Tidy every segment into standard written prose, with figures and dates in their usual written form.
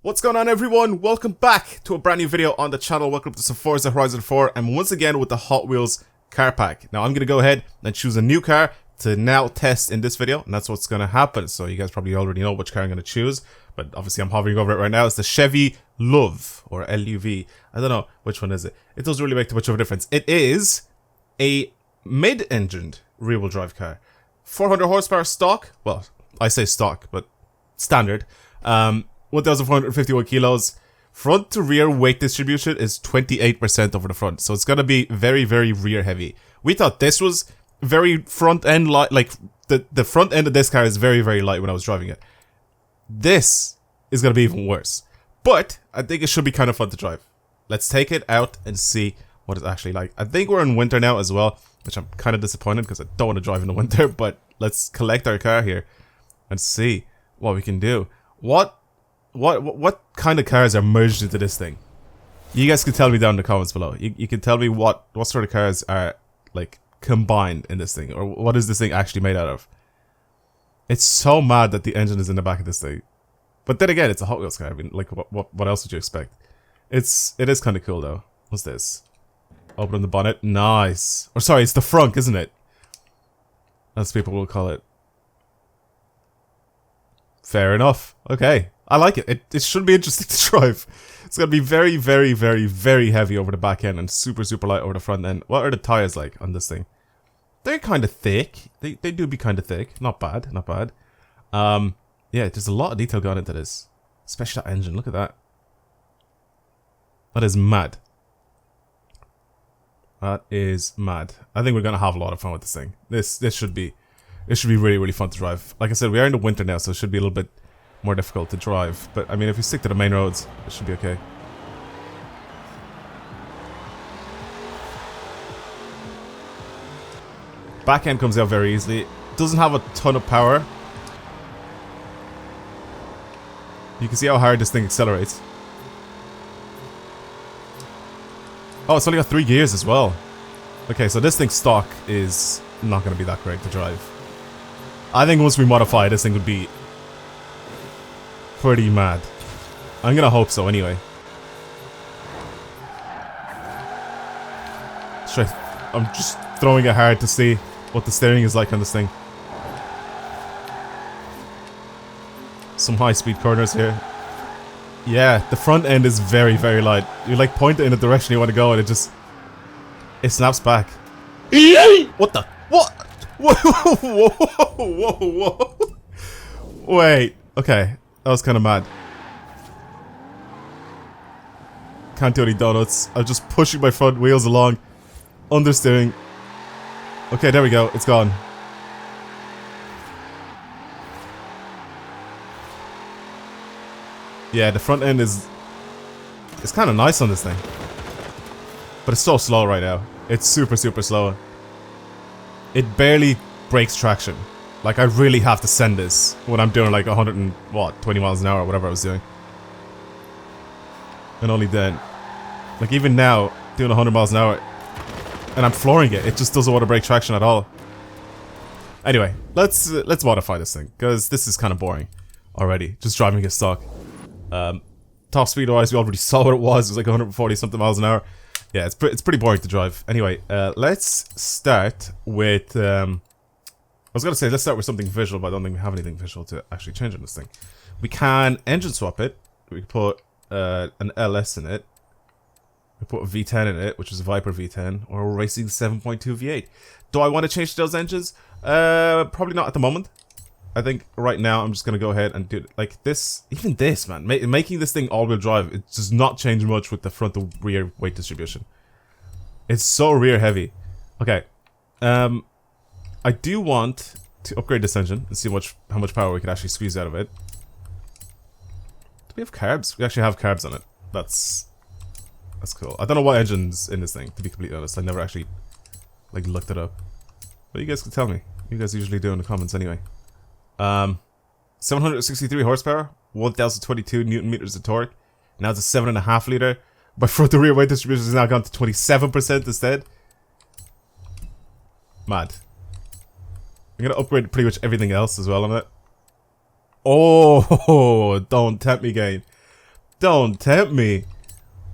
What's going on, everyone? Welcome back to a brand new video on the channel. Welcome to some Forza Horizon 4 and once again with the Hot Wheels car pack. Now I'm going to go ahead and choose a new car to now test in this video, and that's what's going to happen. So you guys probably already know which car I'm going to choose, but obviously I'm hovering over it right now. It's the Chevy LUV or LUV. I don't know which one is it. It doesn't really make too much of a difference. It is a mid-engined rear-wheel drive car. 400 horsepower stock. Well, I say stock, but standard. 1,451 kilos. Front to rear weight distribution is 28% over the front. So it's going to be very, very rear heavy. We thought this was very front end light. Like the front end of this car is very, very light when I was driving it. This is going to be even worse. But I think it should be kind of fun to drive. Let's take it out and see what it's actually like. I think we're in winter now as well, which I'm kind of disappointed because I don't want to drive in the winter. But let's collect our car here and see what we can do. What kind of cars are merged into this thing? You guys can tell me down in the comments below. You can tell me what sort of cars are like combined in this thing, or what is this thing actually made out of? It's so mad that the engine is in the back of this thing. But then again, it's a Hot Wheels car. I mean, like what else would you expect? It is kind of cool though. What's this? Open the bonnet. Nice. Or sorry, it's the frunk, isn't it? As people will call it. Fair enough. Okay. I like it. It should be interesting to drive. It's going to be very, very, very, very heavy over the back end and super, super light over the front end. What are the tires like on this thing? They're kind of thick. They do be kind of thick. Not bad. Not bad. Yeah, there's a lot of detail gone into this. Especially that engine. Look at that. That is mad. That is mad. I think we're going to have a lot of fun with this thing. This should be really, really fun to drive. Like I said, we are in the winter now, so it should be a little bit more difficult to drive, but I mean, if we stick to the main roads, it should be okay. Back end comes out very easily. Doesn't have a ton of power. You can see how hard this thing accelerates. Oh, it's only got 3 gears as well. Okay, so this thing's stock is not going to be that great to drive. I think once we modify it, this thing would be pretty mad. I'm gonna hope so anyway. I'm just throwing it hard to see what the steering is like on this thing. Some high-speed corners here. Yeah, the front end is very, very light. You like point it in the direction you want to go and it snaps back. What the? What? Whoa, whoa, whoa, whoa, whoa. Wait, okay. That was kind of mad. Can't do any donuts. I'm just pushing my front wheels along. Understeering. Okay, there we go. It's gone. Yeah, the front end is... It's kind of nice on this thing. But it's so slow right now. It's super, super slow. It barely breaks traction. Like, I really have to send this when I'm doing like 20 miles an hour or whatever I was doing. And only then. Like, even now, doing 100 miles an hour, and I'm flooring it. It just doesn't want to break traction at all. Anyway, let's modify this thing, because this is kind of boring already. Just driving it stock. Top speed wise, we already saw what it was. It was like 140 something miles an hour. Yeah, it's pretty boring to drive. Anyway, let's start with... I was gonna say, let's start with something visual, but I don't think we have anything visual to actually change on this thing. We can engine swap it. We can put an LS in it. We put a V10 in it, which is a Viper V10, or a Racing 7.2 V8. Do I want to change those engines? Probably not at the moment. I think right now I'm just gonna go ahead and do it like this. Even this, man, making this thing all-wheel drive, it does not change much with the front to rear weight distribution. It's so rear heavy. Okay. I do want to upgrade this engine and see how much power we can actually squeeze out of it. Do we have carbs? We actually have carbs on it. That's cool. I don't know what engine's in this thing, to be completely honest. I never actually like looked it up. But you guys can tell me. You guys usually do in the comments anyway. 763 horsepower, 1022 Newton meters of torque. Now it's a 7.5 liter. My front to rear weight distribution has now gone to 27% instead. Mad. I'm gonna upgrade pretty much everything else as well on it. Oh, don't tempt me, game. Don't tempt me.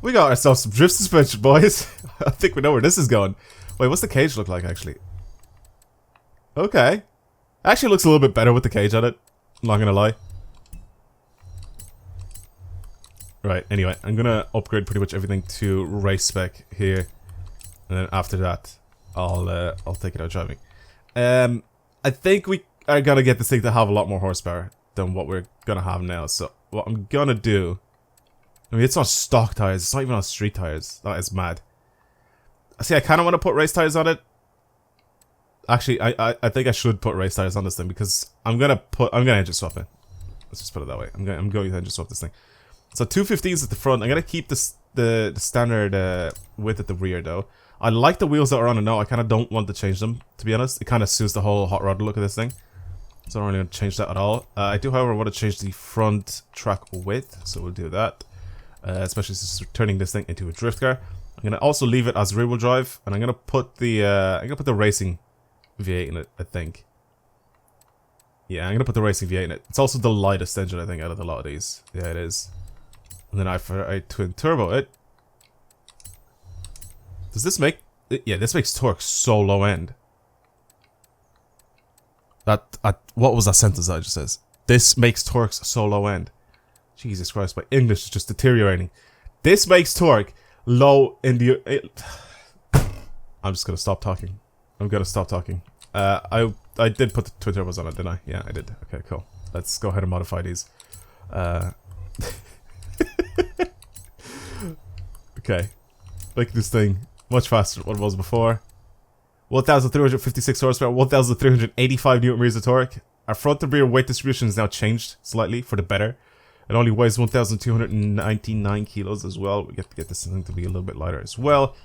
We got ourselves some drift suspension, boys. I think we know where this is going. Wait, what's the cage look like, actually? Okay. Actually looks a little bit better with the cage on it. I'm not gonna lie. Right, anyway, I'm gonna upgrade pretty much everything to race spec here. And then after that, I'll take it out driving. I think we are gonna get this thing to have a lot more horsepower than what we're gonna have now. So what I'm gonna do, I mean, it's on stock tires. It's not even on street tires. That is mad. See, I kind of want to put race tires on it. Actually, I think I should put race tires on this thing because I'm gonna engine swap it. Let's just put it that way. I'm going to engine swap this thing. So 215s at the front. I'm gonna keep this the standard width at the rear though. I like the wheels that are on it now. I kind of don't want to change them, to be honest. It kind of suits the whole hot rod look of this thing. So I'm not really going to change that at all. I do, however, want to change the front track width. So we'll do that. Especially since we're turning this thing into a drift car. I'm going to also leave it as rear-wheel drive. And I'm going to put the racing V8 in it, I think. Yeah, I'm going to put the racing V8 in it. It's also the lightest engine, I think, out of a lot of these. Yeah, it is. And then I twin turbo it. Does this make... Yeah, this makes torque so low end. What was that sentence that I just says? This makes torque so low end. Jesus Christ, my English is just deteriorating. This makes torque low in the... I'm just gonna stop talking. I'm gonna stop talking. I did put the twin turbos on it, didn't I? Yeah, I did. Okay, cool. Let's go ahead and modify these. Okay. Make this thing much faster than what it was before. 1,356 horsepower, 1,385 newton meters of torque. Our front and rear weight distribution has now changed slightly for the better. It only weighs 1,299 kilos as well. We get this thing to be a little bit lighter as well.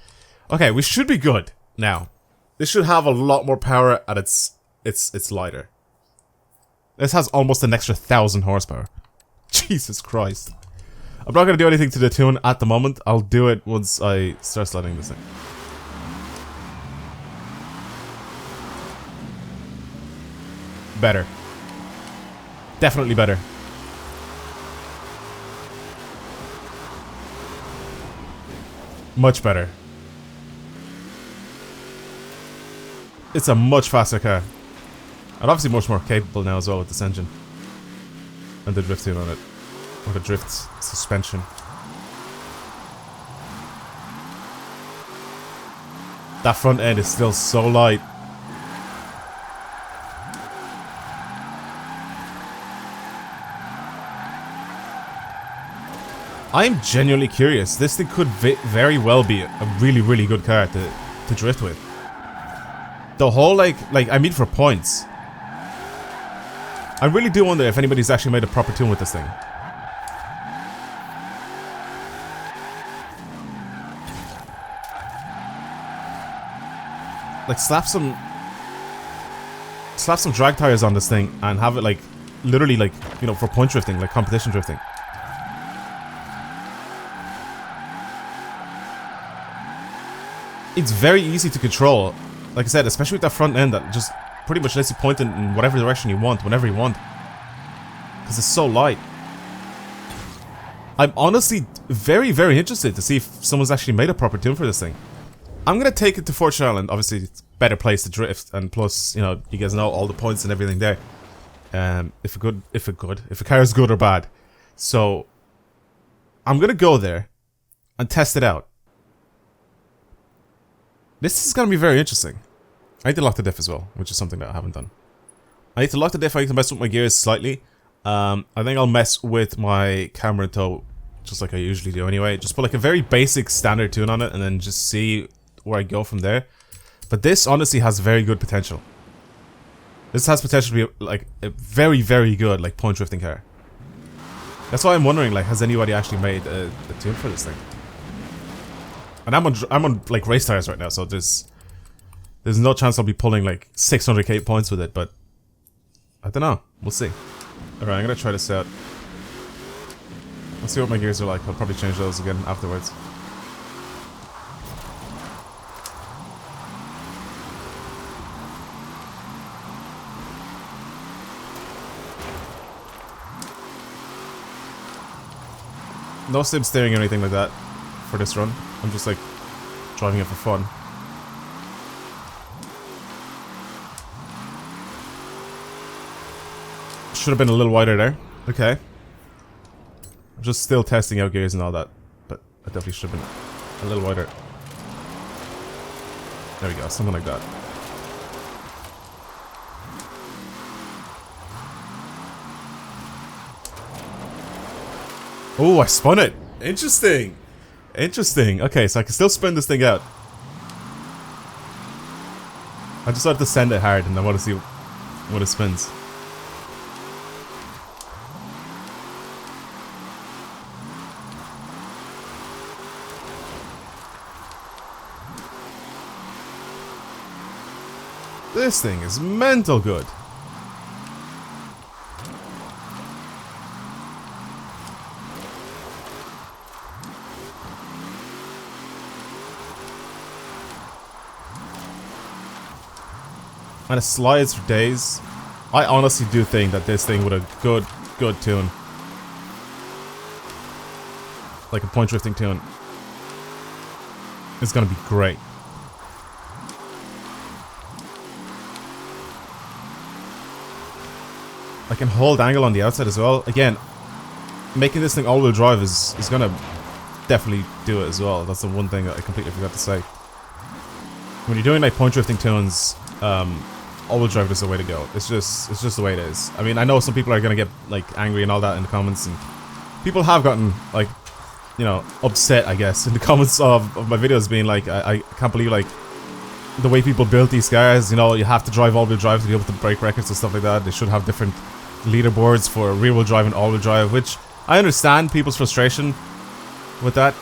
Okay, we should be good now. This should have a lot more power and it's lighter. This has almost an extra 1,000 horsepower. Jesus Christ. I'm not going to do anything to the tune at the moment. I'll do it once I start sliding this thing. Better. Definitely better. Much better. It's a much faster car. And obviously much more capable now as well with this engine. And the drift tune on it. Or the drift suspension. That front end is still so light. I'm genuinely curious. This thing could very well be a really, really good car to drift with. The whole, like I mean for points. I really do wonder if anybody's actually made a proper tune with this thing. Like slap some drag tires on this thing and have it like literally like, you know, for point drifting, like competition drifting. It's very easy to control. Like I said, especially with that front end that just pretty much lets you point in whatever direction you want, whenever you want. Because it's so light. I'm honestly very, very interested to see if someone's actually made a proper tune for this thing. I'm gonna take it to Forza Island. Obviously, it's a better place to drift, and plus, you know, you guys know all the points and everything there. If a car is good or bad. So, I'm gonna go there and test it out. This is gonna be very interesting. I need to lock the diff as well, which is something that I haven't done. I need to lock the diff. I need to mess with my gears slightly. I think I'll mess with my camera in tow, just like I usually do anyway. Just put like a very basic standard tune on it, and then just see where I go from there. But this honestly has very good potential. This has potential to be like a very, very good like point drifting car. That's why I'm wondering, like, has anybody actually made a tune for this thing? And I'm on like race tires right now, so there's no chance I'll be pulling like 600k points with it, but I don't know. We'll see. Alright, I'm gonna try this out. Let's see what my gears are like. I'll probably change those again afterwards. No sim steering or anything like that for this run. I'm just like driving it for fun. Should have been a little wider there. Okay. I'm just still testing out gears and all that, but I definitely should have been a little wider. There we go, something like that. Oh, I spun it! Interesting! Interesting. Okay, so I can still spin this thing out. I just have to send it hard and I want to see what it spins. This thing is mental good. And it slides for days. I honestly do think that this thing with a good tune, like a point drifting tune, is gonna be great. I can hold angle on the outside as well. Again, making this thing all-wheel drive is gonna definitely do it as well. That's the one thing that I completely forgot to say. When you're doing like point drifting tunes, all-wheel drive is the way to go. It's just the way it is. I mean, I know some people are gonna get like angry and all that in the comments, and people have gotten like, you know, upset, I guess, in the comments of my videos, being like, I can't believe like the way people built these cars. You know, you have to drive all-wheel drive to be able to break records and stuff like that. They should have different leaderboards for rear-wheel drive and all-wheel drive, which I understand people's frustration with that.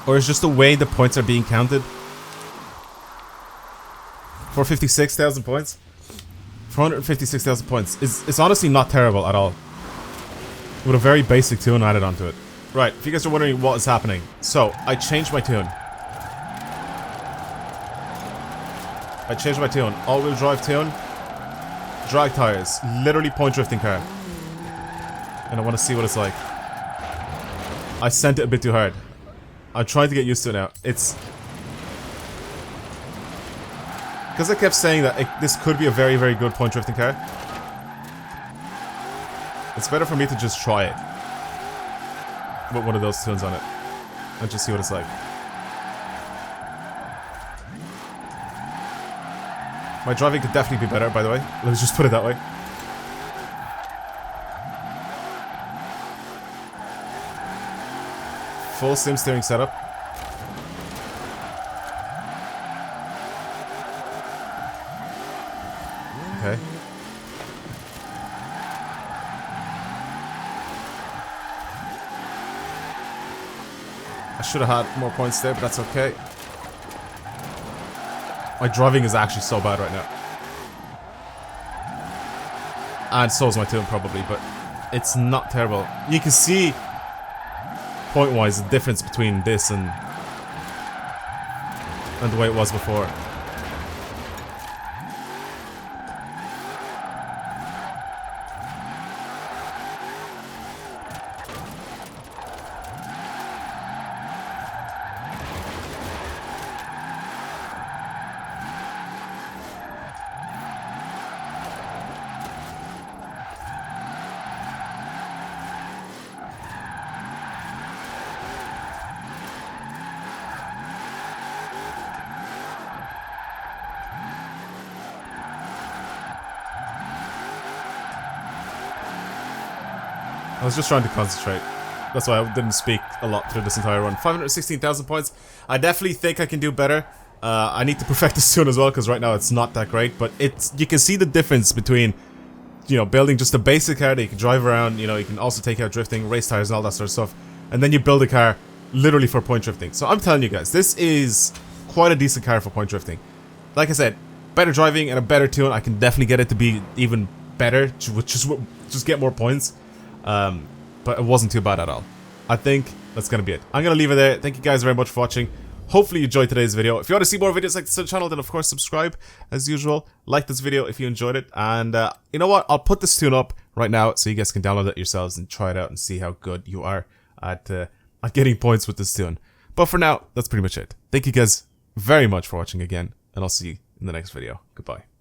Or it's just the way the points are being counted. For 56,000 points? 456,000 points. It's honestly not terrible at all. With a very basic tune added onto it. Right, if you guys are wondering what is happening. So, I changed my tune. All-wheel drive tune. Drag tires. Literally point drifting car. And I want to see what it's like. I sent it a bit too hard. I'm trying to get used to it now. It's... because I kept saying that this could be a very, very good point drifting car. It's better for me to just try it with one of those tunes on it and just see what it's like. My driving could definitely be better, by the way. Let's just put it that way. Full sim steering setup. Okay. I should have had more points there, but that's okay. My driving is actually so bad right now. And so is my tune probably, but it's not terrible. You can see, point-wise, the difference between this and the way it was before. I was just trying to concentrate. That's why I didn't speak a lot through this entire run. 516,000 points. I definitely think I can do better. I need to perfect this soon as well, because right now it's not that great. But you can see the difference between, you know, building just a basic car that you can drive around. You know, you can also take out drifting, race tires, and all that sort of stuff. And then you build a car literally for point drifting. So I'm telling you guys, this is quite a decent car for point drifting. Like I said, better driving and a better tune. I can definitely get it to be even better, just get more points. But it wasn't too bad at all. I think that's gonna be it. I'm gonna leave it there. Thank you guys very much for watching. Hopefully you enjoyed today's video. If you want to see more videos like this on the channel, then of course subscribe as usual. Like this video if you enjoyed it. And you know what? I'll put this tune up right now so you guys can download it yourselves and try it out and see how good you are. at getting points with this tune. But for now, that's pretty much it. Thank you guys very much for watching again, and I'll see you in the next video. Goodbye.